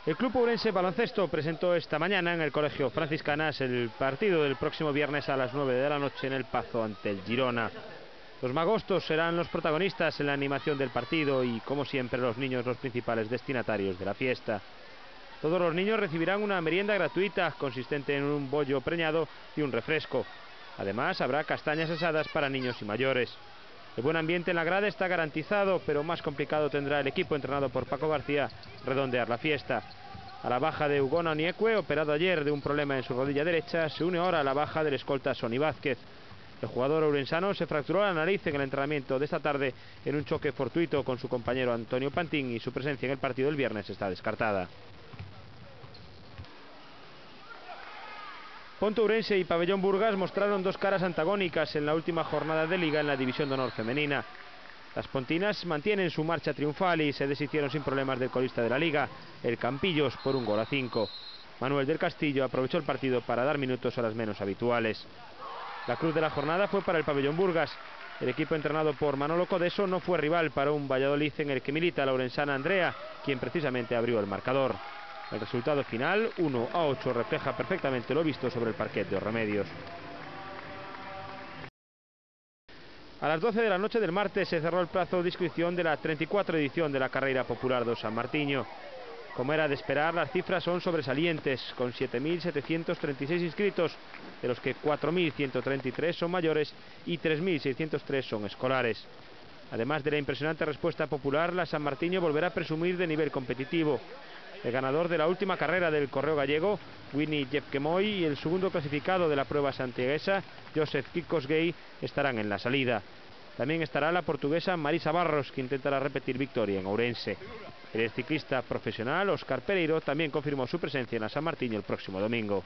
El Club Ourense Baloncesto presentó esta mañana en el Colegio Franciscanas el partido del próximo viernes a las 9 de la noche en el Pazo ante el Girona. Los magostos serán los protagonistas en la animación del partido y, como siempre, los niños los principales destinatarios de la fiesta. Todos los niños recibirán una merienda gratuita consistente en un bollo preñado y un refresco. Además, habrá castañas asadas para niños y mayores. El buen ambiente en la grada está garantizado, pero más complicado tendrá el equipo entrenado por Paco García redondear la fiesta. A la baja de Ugona Oniekwe, operado ayer de un problema en su rodilla derecha, se une ahora a la baja del escolta Sonny Vázquez. El jugador ourensano se fracturó la nariz en el entrenamiento de esta tarde en un choque fortuito con su compañero Antonio Pantín y su presencia en el partido del viernes está descartada. Ponte Ourense y Pabellón Burgas mostraron dos caras antagónicas en la última jornada de Liga en la División de Honor femenina. Las pontinas mantienen su marcha triunfal y se deshicieron sin problemas del colista de la Liga, el Campillos, por 1-5. Manuel del Castillo aprovechó el partido para dar minutos a las menos habituales. La cruz de la jornada fue para el Pabellón Burgas. El equipo entrenado por Manolo Codeso no fue rival para un Valladolid en el que milita la ourensana Andrea, quien precisamente abrió el marcador. El resultado final, 1-8, refleja perfectamente lo visto sobre el parquet de Os Remedios. A las 12 de la noche del martes se cerró el plazo de inscripción de la 34 edición de la Carrera Popular do San Martiño. Como era de esperar, las cifras son sobresalientes, con 7.736 inscritos, de los que 4.133 son mayores y 3.603 son escolares. Además de la impresionante respuesta popular, la San Martiño volverá a presumir de nivel competitivo. El ganador de la última carrera del Correo Gallego, Winnie Jepkemoy, y el segundo clasificado de la prueba santiaguesa, Joseph Kikosgei, estarán en la salida. También estará la portuguesa Marisa Barros, que intentará repetir victoria en Ourense. El ciclista profesional Óscar Pereiro también confirmó su presencia en la San Martiño el próximo domingo.